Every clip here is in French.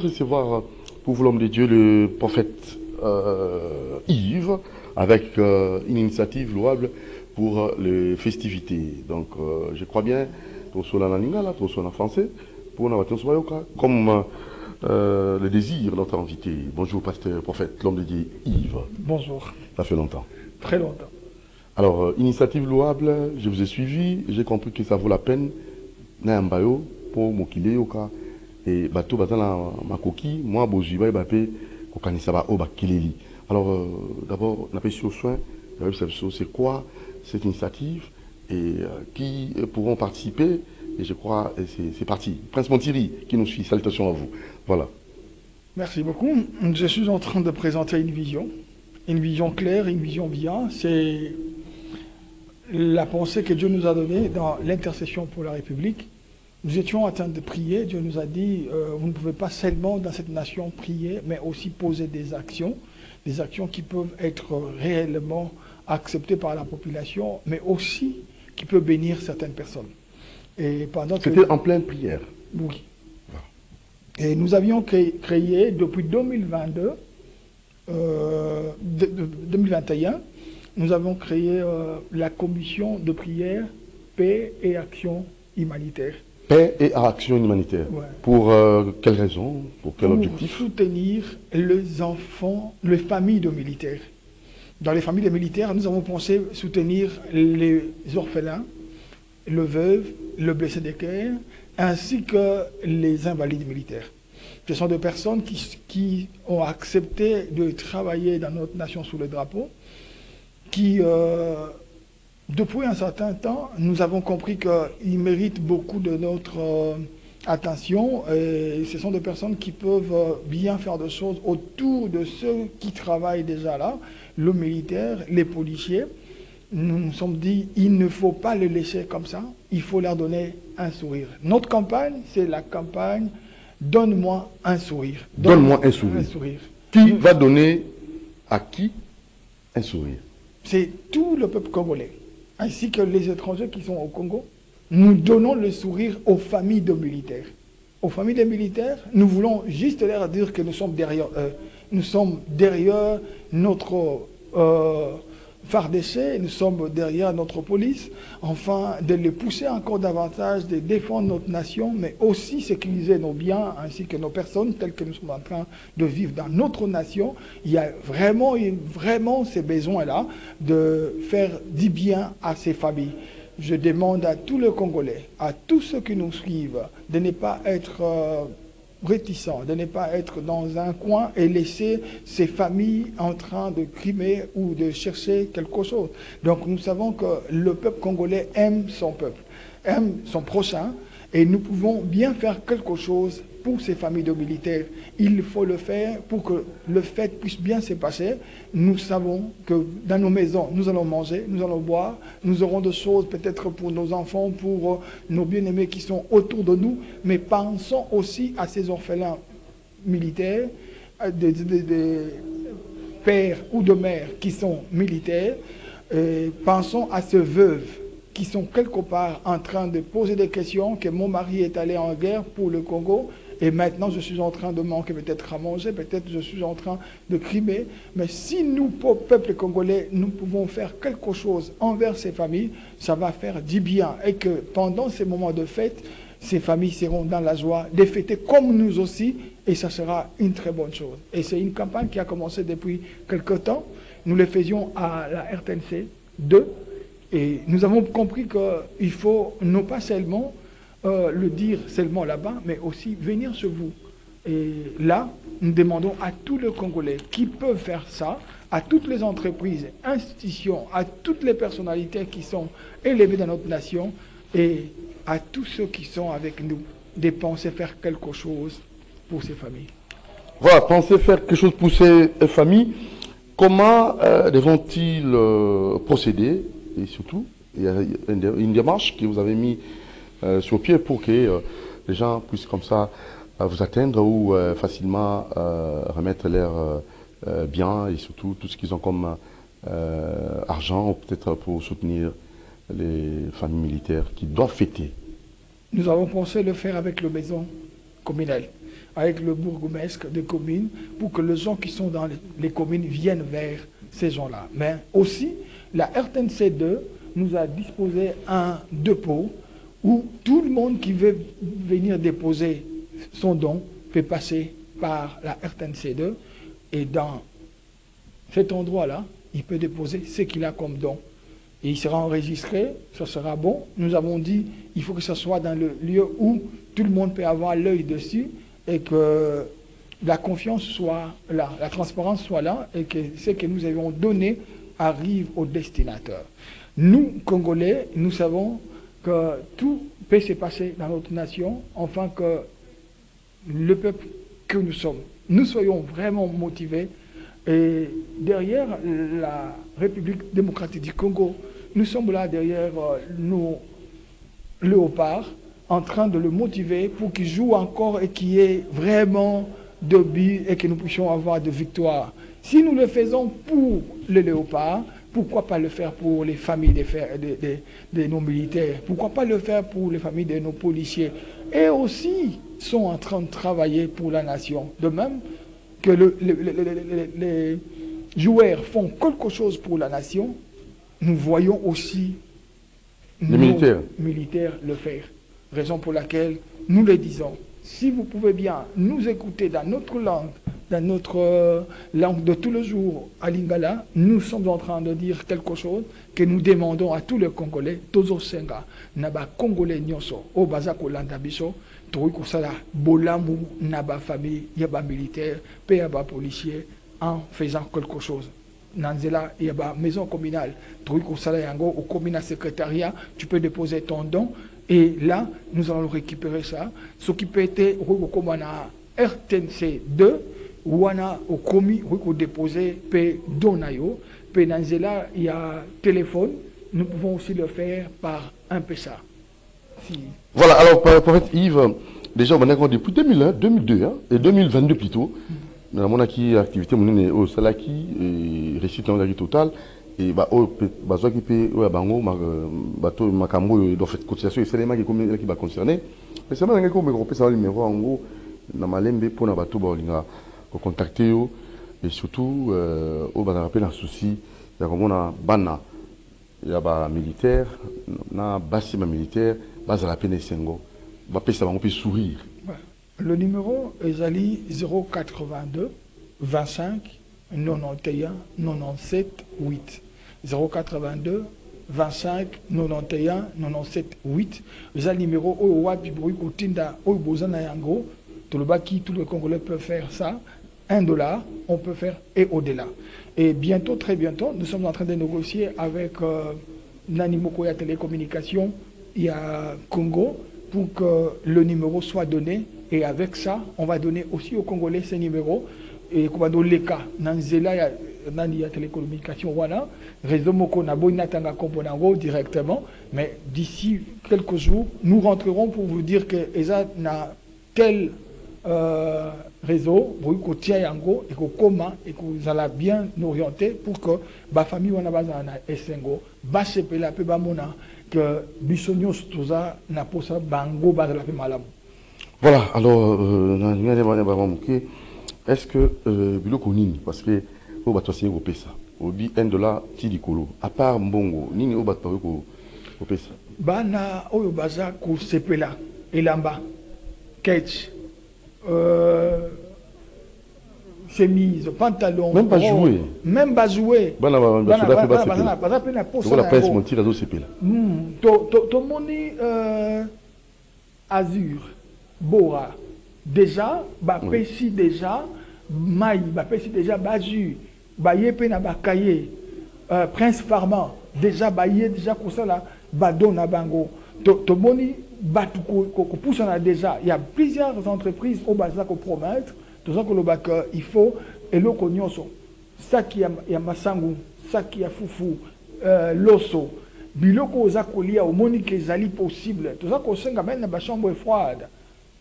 Recevoir pour vous l'homme de Dieu le prophète Yves avec une initiative louable pour les festivités. Donc je crois bien que ce soit en lingala, que ce soit en français, pour comme le désir de notre invité. Bonjour pasteur prophète, l'homme de Dieu Yves. Bonjour. Ça fait longtemps. Très longtemps. Alors initiative louable, je vous ai suivi, j'ai compris que ça vaut la peine Nambayo pour Mokile Yoka. Et bateau bazala ma coquille moi bozuba bape kokanisa ba o bakileli. Alors d'abord on appelle sur soin c'est quoi cette initiative et qui pourront participer et je crois c'est parti. Prince Montiri qui nous suit, salutations à vous. Voilà. Merci beaucoup. Je suis en train de présenter une vision claire, une vision bien. C'est la pensée que Dieu nous a donnée dans l'intercession pour la République. Nous étions en train de prier, Dieu nous a dit, vous ne pouvez pas seulement dans cette nation prier, mais aussi poser des actions qui peuvent être réellement acceptées par la population, mais aussi qui peuvent bénir certaines personnes. Et pendant que... C'était en pleine prière. Oui. Et nous avions créé depuis 2021, nous avons créé la commission de prière, paix et action humanitaire. Paix et action humanitaire. Ouais. Pour quelle raison? Pour quel objectif? Pour soutenir les enfants, les familles de militaires. Dans les familles de militaires, nous avons pensé soutenir les orphelins, le veuve, le blessé de cœur, ainsi que les invalides militaires. Ce sont des personnes qui ont accepté de travailler dans notre nation sous le drapeau, qui... depuis un certain temps, nous avons compris qu'ils méritent beaucoup de notre attention et ce sont des personnes qui peuvent bien faire des choses autour de ceux qui travaillent déjà là, le militaire, les policiers. Nous nous sommes dit, il ne faut pas les laisser comme ça, il faut leur donner un sourire. Notre campagne, c'est la campagne « Donne-moi un sourire ». Donne-moi un sourire. Qui va donner à qui un sourire? C'est tout le peuple congolais, ainsi que les étrangers qui sont au Congo. Nous donnons le sourire aux familles de militaires. Aux familles de militaires, nous voulons juste leur dire que nous sommes derrière eux. Nous sommes derrière notre FARDC, nous sommes derrière notre police, enfin de les pousser encore davantage, de défendre notre nation, mais aussi sécuriser nos biens ainsi que nos personnes telles que nous sommes en train de vivre dans notre nation. Il y a vraiment ces besoins-là de faire du bien à ces familles. Je demande à tous les Congolais, à tous ceux qui nous suivent, de ne pas être réticents, de ne pas être dans un coin et laisser ces familles en train de crimer ou de chercher quelque chose. Donc nous savons que le peuple congolais aime son peuple, aime son prochain, et nous pouvons bien faire quelque chose pour ces familles de militaires. Il faut le faire pour que le fête puisse bien se passer. Nous savons que dans nos maisons, nous allons manger, nous allons boire, nous aurons des choses peut-être pour nos enfants, pour nos bien-aimés qui sont autour de nous, mais pensons aussi à ces orphelins militaires, des pères ou de mères qui sont militaires, pensons à ces veuves qui sont quelque part en train de poser des questions, que mon mari est allé en guerre pour le Congo, et maintenant je suis en train de manquer peut-être à manger, peut-être je suis en train de crimer. Mais si nous, peuple congolais, nous pouvons faire quelque chose envers ces familles, ça va faire du bien. Et que pendant ces moments de fête, ces familles seront dans la joie de fêter comme nous aussi, et ça sera une très bonne chose. Et c'est une campagne qui a commencé depuis quelque temps. Nous le faisions à la RTNC 2. Et nous avons compris qu'il faut non pas seulement le dire seulement là-bas, mais aussi venir chez vous. Et là, nous demandons à tous les Congolais qui peuvent faire ça, à toutes les entreprises, institutions, à toutes les personnalités qui sont élevées dans notre nation et à tous ceux qui sont avec nous, de penser faire quelque chose pour ces familles. Voilà, penser faire quelque chose pour ces familles. Comment devront-ils procéder? Et surtout, il y a une démarche que vous avez mis sur pied pour que les gens puissent comme ça vous atteindre ou facilement remettre leurs biens et surtout tout ce qu'ils ont comme argent ou peut-être pour soutenir les familles militaires qui doivent fêter. Nous avons pensé le faire avec le maison communale. avec le bourgmestre des communes pour que les gens qui sont dans les communes viennent vers ces gens-là. Mais aussi, la RTNC2 nous a disposé un dépôt où tout le monde qui veut venir déposer son don peut passer par la RTNC2 et dans cet endroit-là, il peut déposer ce qu'il a comme don. Et il sera enregistré, ça sera bon. Nous avons dit il faut que ce soit dans le lieu où tout le monde peut avoir l'œil dessus et que la confiance soit là, la transparence soit là et que ce que nous avons donné arrive au destinataire. Nous, Congolais, nous savons que tout peut se passer dans notre nation, afin que le peuple que nous sommes, nous soyons vraiment motivés. Et derrière la République démocratique du Congo, nous sommes là derrière nos léopards, en train de le motiver pour qu'il joue encore et qu'il y ait vraiment de buts et que nous puissions avoir de victoires. Si nous le faisons pour les léopards, pourquoi pas le faire pour les familles de nos militaires? Pourquoi pas le faire pour les familles de nos policiers? Et aussi sont en train de travailler pour la nation. De même que les joueurs font quelque chose pour la nation, nous voyons aussi les militaires le faire. Raison pour laquelle nous le disons. Si vous pouvez bien nous écouter dans notre langue de tous les jours à Lingala, nous sommes en train de dire quelque chose que nous demandons à tous les Congolais, Tozo Senga, Naba Congolais Nyoso, au Bazako Landabiso, Toiko Sala, Bolamu, Naba famille, Yaba militaire, Yaba policier, en faisant quelque chose. Nanzela, Yaba maison communale, Toiko Sala Yango, au communal secrétariat, tu peux déposer ton don. Et là, nous allons récupérer ça. Ce qui peut être comme un RTNC 2, ou au commis, ou déposer, peut donayo, peut nanzela, il y a téléphone. Nous pouvons aussi le faire par un PSA. Si. Voilà, alors, prophète Yves, déjà, on a depuis 2001, 2002 et 2022 plutôt. Nous avons une activité au Salaki, et récit en total. Et bazo qui peut bango bateau makambo doit faire cotisation et c'est les gens qui va concerner mais c'est même comme groupe ça numéro en gros na malembe pour na bateau balinga contacter eux et surtout au bana rappel un souci ya comme on a bana ya ba militaire na basi ba militaire base la peine sengo ba pesa bango peut sourire. Le numéro est ali 082 25 91 97 8 082 25 91 97 8. Les numéros au wapi bruit kotinda au bozana yango tout le baki tous les Congolais peuvent faire ça. $1 on peut faire et au-delà. Et bientôt, très bientôt, nous sommes en train de négocier avec Nani Mokoya Télécommunications et à Congo pour que le numéro soit donné. Et avec ça, on va donner aussi aux Congolais ces numéros. Et comme dans les cas, Nanzela, il y a télécommunication, voilà, réseau Moko Nabonatanga Komponango directement. Mais d'ici quelques jours, nous rentrerons pour vous dire que ESA n'a tel réseau, vous côté yango et que comment et que vous allez bien nous orienter pour que la famille on a besoin de Essengo, ba sepela pe ba mona que bisognos toza na posa bango ba la pe malamu. Voilà, alors est-ce que biloko nini parce que au bato c'est au pesa au bi $1 ti dikolo à part mbongo nini au bato ko pesa bana oyo baza ko sepela elamba ketch chemise, pantalon, même pas jouer. Même pas jouer. Bana baza pe na posa. La presse monti la do sepela. To moni Azur, Bora. Déjà, ba pesi déjà Maï, ba pesi déjà Bazu, ba yepe na ba kaye, Prince Farman, déjà ba yé déjà comme ça là, ba dona bango. To moni batu ko pousse na déjà, il y a plusieurs entreprises au baza ko promettre, tout ça que le bac il faut et le konyoso. Ça qui ya masangu, ça qui ya fufu, loso. Biloko za kolia au moni que zali possible. Tout ça ko senga même na ba chambre froide.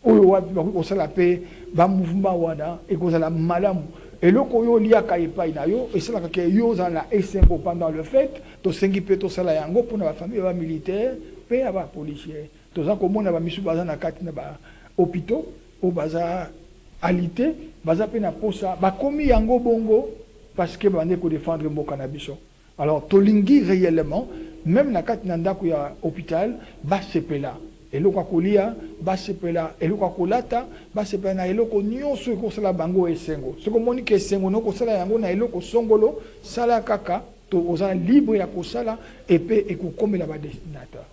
Oyo wapi bakosala pe ba mouvement wana ekozala malamu eloko oyo liaka epai na yo esalaka ke yo ozala esengo pendant le fête tosengi pe tosala yango mpona bafamille ba militaire pe ya ba policier toza komona ba misu baza na kati na ba hôpitaux oyo baza alité baza pe na posa bakomi yango bongo parce que bande ko défendre mboka na biso. Alors tolingi réellement même na kati na ndako ya hôpital ba sepela eloko akolia ba sepela eloko akolata ba sepela na eloko nyonso ko sala bango esengo soko moni ke esengo no ko sala yango na eloko songolo sala kaka to oza libre ya ko sala et pe e ko komela ba destinateur.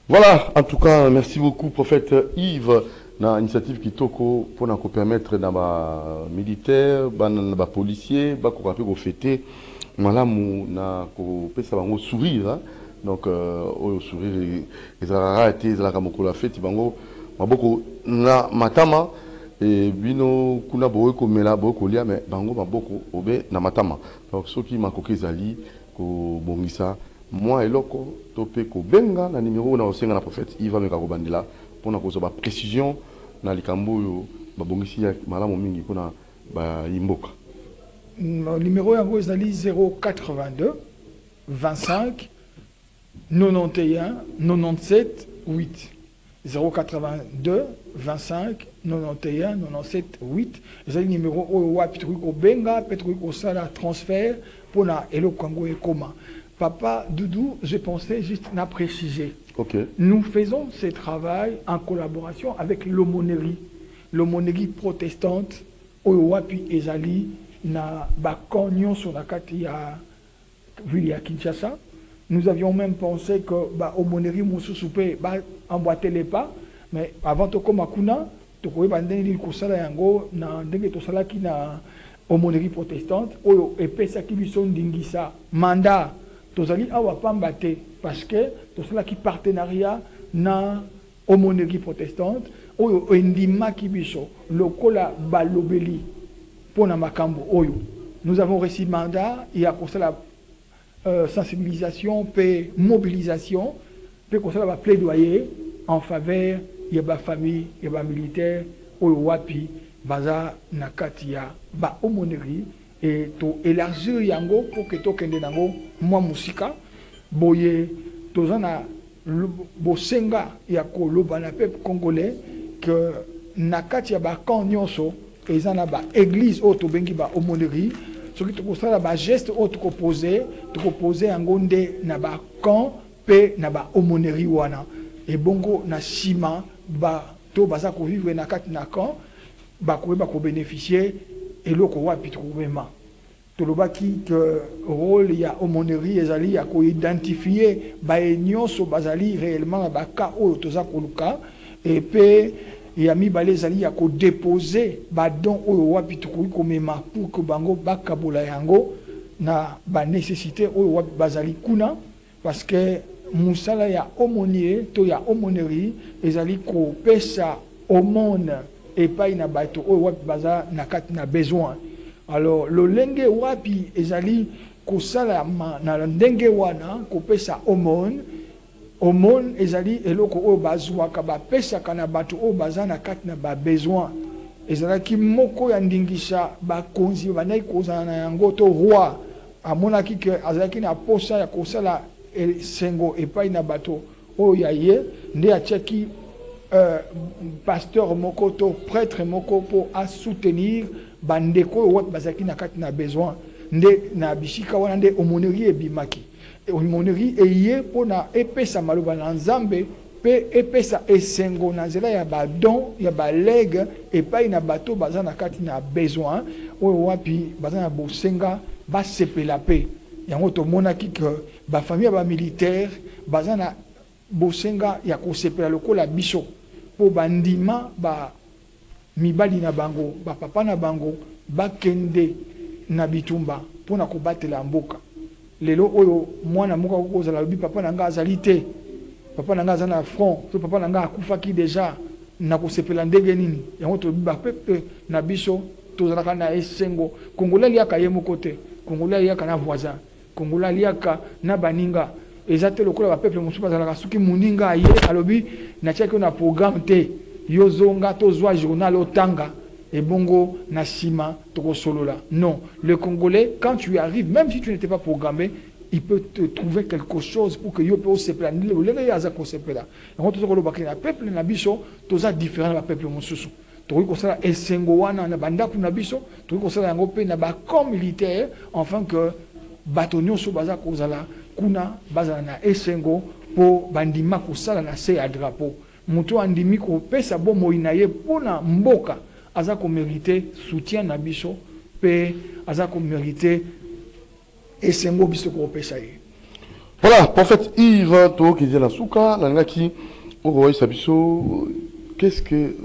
Voilà, en tout cas, merci beaucoup, prophète Yves, dans l'initiative qui toko pour nous permettre dans les militaires, dans les policiers, de fêter, malamu na ko pesa bango sourire, donc au sourire, les arara été la kamoko la fête, bango maboko na matama et bino kuna boye ko mela boko lia mais bango maboko obe na matama. Donc ceux qui makoke zali ko bongisa moi et loko topé ko benga na numéro na osenga na prophète Yves Meka Kobandela pour na kozo ba précision na likambo yo ba bongisi ya malamu mingi kuna ba imboka. Numéro yango ezali 082 25 91 97 8 082 25 91 97 8 ezali numéro oyo wapi tokoki kobenga pe tokoki kosala transfert mpona eloko yango ekoma. Papa Doudou, je pensais juste à préciser. Okay. Nous faisons ce travail en collaboration avec l'aumônerie. L'aumônerie protestante, Oyowapi Ezali, na Bakonyon sur la carte ya ville à Kinshasa. Nous avions même pensé que l'aumônerie Moussousoupé emboîter les pas, mais avant de commencer, tu pouvais bandeni kosala yango na ndenge to sala ki na aumônerie protestante, oyo epesa ki biso ndingisa mandat. Tozali awa pambate parce que tosala ki partenariat na aumônerie protestante oyo endima ki biso lokola balobeli pona makambo oyo. Nous avons reçu mandat et à la sensibilisation et mobilisation puis qu'on va plaidoyer en faveur de la famille et de militaire oyo wapi baza nakatia ba aumônerie et to élargir yango pour que to kende nango mwa musika boye tozana bosenga ya koloba na peuple congolais que nakati ya ba camp nyonso ezana ba église o to bengi ba aumônerie soki to kosala ba geste o to poser yango nde na ba camp pe na ba aumônerie wana et bongo na sima ba to baza ko vivre nakati na camp ba ko bénéficier et loko wapi trouvement tolobaki que rôle ya aumônerie ezali ya ko identifier ba nyonso bazali réellement ba ka o toza koluka et pe ya mibale ezali ya ko déposer ba don oyo wapi ko mema pour que bango bakabola yango na ba nécessité oyo wapi bazali kuna parce que musala ya aumônier to ya aumônerie ezali ko pesa aumône et pas na bato oyo wapi baza na kati na besoin. Alors le lenge wapi ezali kosala na ndenge wana kopesa aumône ezali eloko oyo bazwaka bapesaka na bato oyo baza na kati na ba besoin ezalaki moko ya ndingisa bakonzi bandaki kozala na yango to roi amonaki ke azalaki na posa ya kosala esengo epai na bato oyo ya ye nde atiaki pasteur moko to prêtre moko po a soutenir bandeko oyo bazalaki na kati na besoin nde na bisika wana nde aumônerie ebimaki aumônerie eye mpona epesa maloba na nzambe mpe epesa esengo na nzela ya badon ya balege epai na bato baza na kati na besoin oyo wapi baza na bosenga basepela mpe yango tomonaki ke bafamille ya bamilitaire baza na bosenga ya kosepela lokola biso mpo bandima mibali na bango bapapa na bango bakende na bitumba mpona kobatela mboka lelo oyo mwana moko akozala lobi papa na nga azali te papa na nga aza na front to papa na nga akufaki deja na kosepela ndenge nini yango tobi bapepe na biso tozalaka na esengo kongola liaka ye moko te kongola liaka na voisin kongola liaka na baninga eza te lokola bapeple mosusu bazalaka soki moninga ye alobi natiaki na programme te yozonga tozwa journal otanga et bongo na sima tokosolola. Non, le Congolais, quand tu arrives, même si tu n'étais pas programmé, il peut te trouver quelque chose pour que yo peut se plaindre. Le gars yaza ko se plaindre. Et quand tu le peuple na biso, toza différent du peuple mosusu. tokoki kosala esengo wana na bandako na biso tokoki kosala yango mpe na bacamp militaire enfin que bato nyonso baza kozala kuna bazala na esengo mpo bandima kosala na se ya drapeau moto andimi kopesa bomoi na ye mpona mboka aza komérite soutien na biso mpe aza komérite esengo biso kopesa ye. Voilà, prophète Yves to qui dit la souka nangaki oko sabiso qu'est-ce que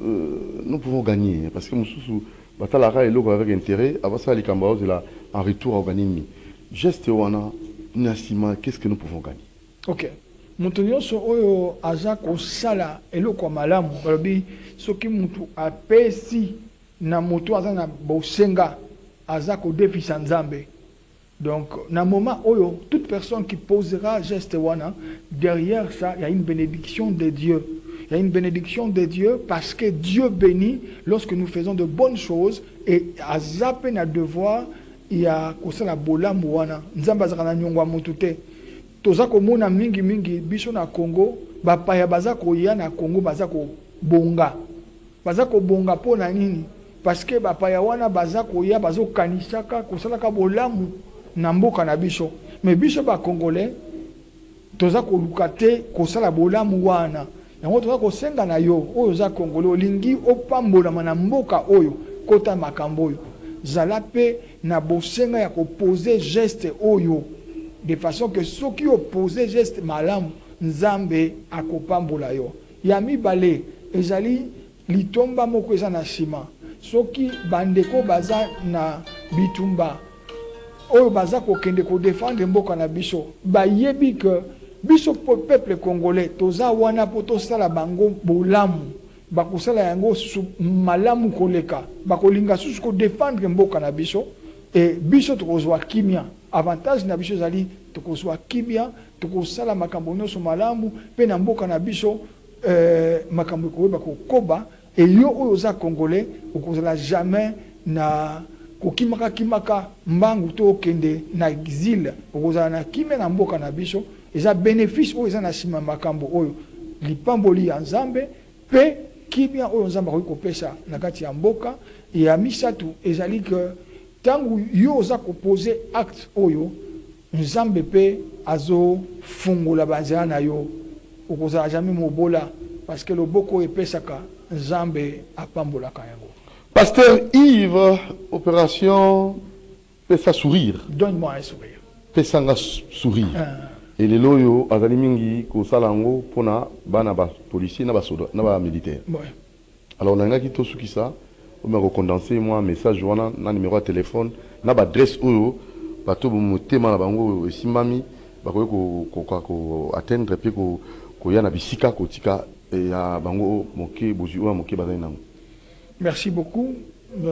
nous pouvons gagner parce que mususu batalaka eloko avec intérêt avant ça les cambaos là en retour au ganimi geste wana nasima qu'est-ce que nous pouvons gagner. OK. Moto nyonso oyo aza kosala eloko malamu balobi soki mutu apesi na moto aza na bosenga aza kodefisa nzambe. Donc, dans un moment où toute personne qui posera geste wana, derrière ça, il y a une bénédiction de Dieu. Il y a une bénédiction de Dieu parce que Dieu bénit lorsque nous faisons de bonnes choses et à zapper na devoir, il y a kosala bola mwana. Nzamba zaka na nyongwa mutute. Toza ko mona mingi biso na Congo, bapaya bazako ya na Congo bazako bonga. Bazako bonga po na nini? Parce que bapaya wana bazako ya bazo kanisaka kosala ka bolamu. Na mboka na biso mais biso ba congolais toza ko lukate ko sala bolamu wana yango toza ko senga na yo oyo za congolais olingi opambola na mboka oyo kota makambo oyo zala pe na bosenga ya ko poser geste oyo de façon que soki opposer geste malamu nzambe akopambola yo ya mibale ezali litomba moko eza na sima soki bandeko baza na bitumba oyo baza kokende ko défendre mboka na biso bayebi que biso peuple congolais toza wana po tosala bango bolamu bakosala yango malamu koleka bakolinga susu ko défendre mboka na biso et biso tokozwa kimia avantage na biso zali tokozwa kimia tokosala makambo nyonso malamu pe na mboka na biso makambo koyeba kokoba et yo oyo za congolais okozala jamais na kokimaka mbangu to kende na exil okozala na kimia na mboka na biso eza bénéfice oyo eza na sima makambo oyo lipamboli ya nzambe pe kimia oyo nzambe akoki kopesa na kati ya mboka ya misatu ezali que tangu yo oza kopose acte oyo nzambe pe azo fungola banzela na yo okozala jamais mobola parce que loboko epesaka nzambe apambolaka yango. Pasteur Yves, opération Pesa sourire. Donne-moi un sourire. Pesanga sourire. Et les loyaux, azali mingi ko salango pona bana ba policier na ba soda na ba militaire. Ouais. Alors nanga ki to suki ça, on m'a recondenser moi message wana na numéro de téléphone, na ba adresse oyo bato bo tema na bango esimami ba ko atteindre pe ko ya na bisika ko tika et ya bango moké bozuwa moké bazali nango. Merci beaucoup.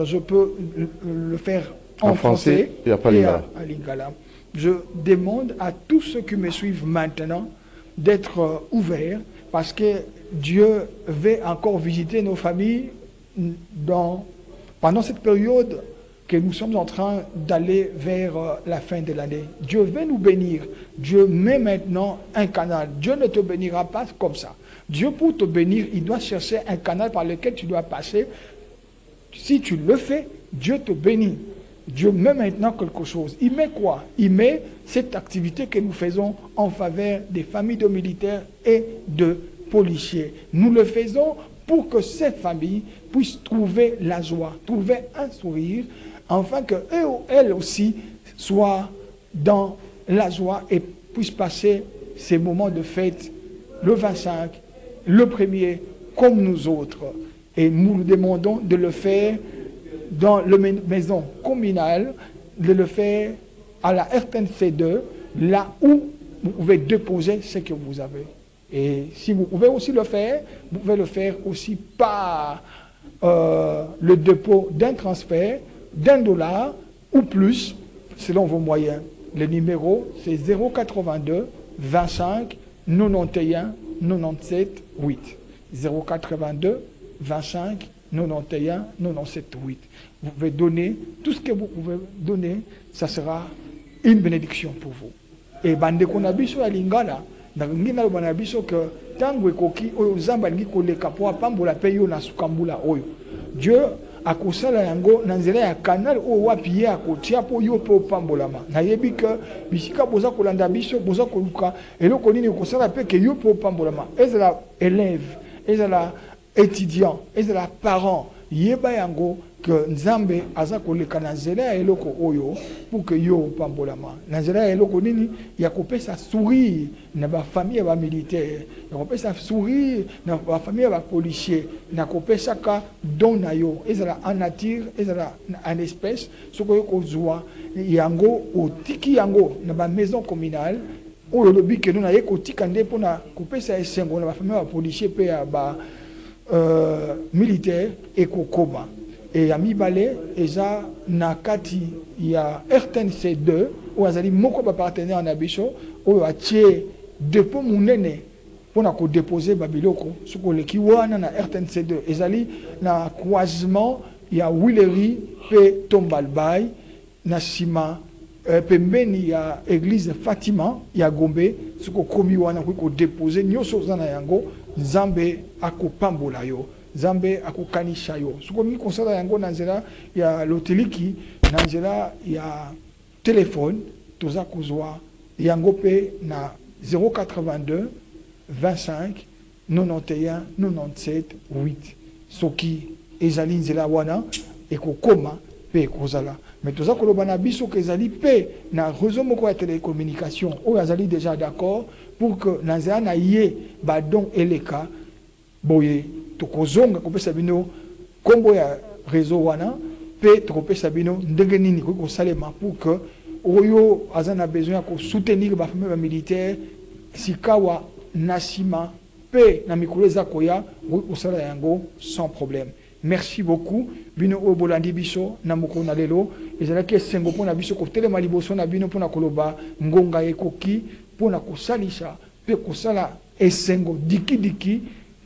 Je peux le faire en français et à lingala. Je demande à tous ceux qui me suivent maintenant d'être ouverts parce que Dieu veut encore visiter nos familles pendant cette période que nous sommes en train d'aller vers la fin de l'année. Dieu veut nous bénir. Dieu met maintenant un canal. Dieu ne te bénira pas comme ça. Dieu, pour te bénir, il doit chercher un canal par lequel tu dois passer. Si tu le fais, Dieu te bénit. Dieu met maintenant quelque chose. Il met quoi? Il met cette activité que nous faisons en faveur des familles de militaires et de policiers. Nous le faisons pour que ces familles puissent trouver la joie, trouver un sourire, afin qu'elles aussi soient dans la joie et puissent passer ces moments de fête, le 25, le 1er, comme nous autres. Et nous nous demandons de le faire dans la maison communale, de le faire à la RTNC2, là où vous pouvez déposer ce que vous avez. Et si vous pouvez aussi le faire, vous pouvez le faire aussi par le dépôt d'un transfert d'$1 ou plus, selon vos moyens. Le numéro, c'est 082 25 91 97 8. 082 25 91 97 8. Vous pouvez donner tout ce que vous pouvez donner, ça sera une bénédiction pour vous. Et bande konabiso ya lingala, ngi na loba na biso que tango ekoki oyo nzambe alingi koleka po apambola mpe yo na sukambula oyo Dieu akosala yango na nzela ya canal oyo wapi ye akotia po yo mpe opambolama nayebi ke bisika boza kolanda biso boza koluka eloko nini ekosala mpe ke yo mpe opambolama ezala élève ezala étudiant ezala parent yeba yango que nzambe aza koleka na nzela ya eloko oyo pour que yo opambolama na nzela ya eloko nini ya kopesa sourire na bafamille ya bamilitaire ya kopesa sourire na bafamille ya bapolicier na kopesaka don na yo ezala en nature ezala en espèce soki oyo kozwa yango otiki yango na bamaison communale oyo olobi keno na ye kotika nde mpona kopesa esengo na bafamille ya bapolicier mpe ya militaire ekokoma et ya mibale eza na kati ya RTNC 2 oyo azali moko bapartenaire na biso oyo atie dépôt munene mpona kodepose babiloko soki oleki wana na RTNC 2 ezali na croisement ya Willery mpe Tombalbay na nsima pembeni ya église Fatima ya Gombe soki okomi wana okoki kodepose nyonso oza na yango nzambe akopambola yo nzambe akokanisha yo soki olingi kosala yango na nzela ya loteliki na nzela ya telefone toza kozwa yango mpe na 082 25 91 97 8 soki ezali nzela wana ekokoma mpe ekozala mais toza koloba na biso ke ezali mpe na réseau moko ya télécommunication oyo azali déjà d'accord pour que na nzela na ye badon eleka boye tokozonga kopesa bino kombo ya réseau wana pe tokopesa bino ndenge nini koki kosalema pour que oyo aza na besoin ya kosoutenir bafamille bamilitaire sikawa na nsima pe na mikolo eza koya okoki kosala yango sans problème. Merci beaucoup bino oyo bolandi biso na mokolo na lelo ezalaki esengo mpona biso kotelema liboso na bino mpona koloba ngonga ekoki mpona kosalisa mpe kosala esengo dikidiki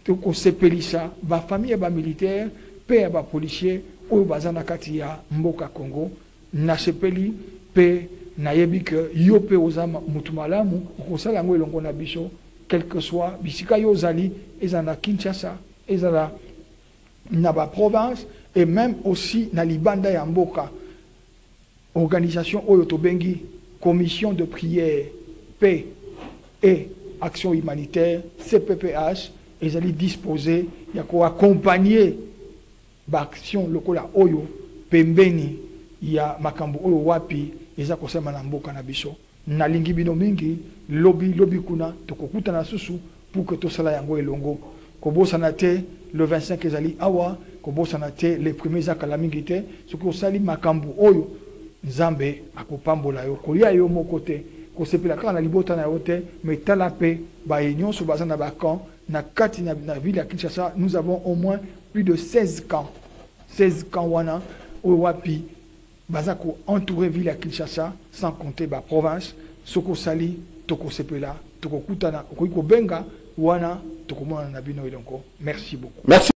tokosepelisa bafamille ya bamilitaire mpe ya bapolicier oyo baza na kati ya mboka Congo nasepeli mpe nayebi ke yo mpe oza mutu malamu okosala yango elongo na biso quelque soit bisika yo ozali ezala na Kinshasa ezala na ba province et même aussi na libanda ya mboka organisation oyo tobengi commission de prière paix et action humanitaire CPPH ezali disposé ya ko accompagner ba action lokola oyo pembeni ya makambo oyo wapi eza kosema na mboka na biso nalingi bino mingi lobi kuna tokokuta na susu pour que tosala yango elongo kobosana te le 25 ezali awa kobosana te les premiers akala mingi te soki osali makambo oyo nzambe akopambola yo kolia yo moko te kosepela kaka na libota na yo te mais tala mpe baye nyonso baza na bakamp na kati na ville ya Kinshasa nous avons au moins plus de 16 camps wana oyo wapi baza ko entourer ville ya Kinshasa sans compter ba province soko sali tokosepela tokokutana okoki kobenga wana tokomona na bino elongo. Merci beaucoup. Merci.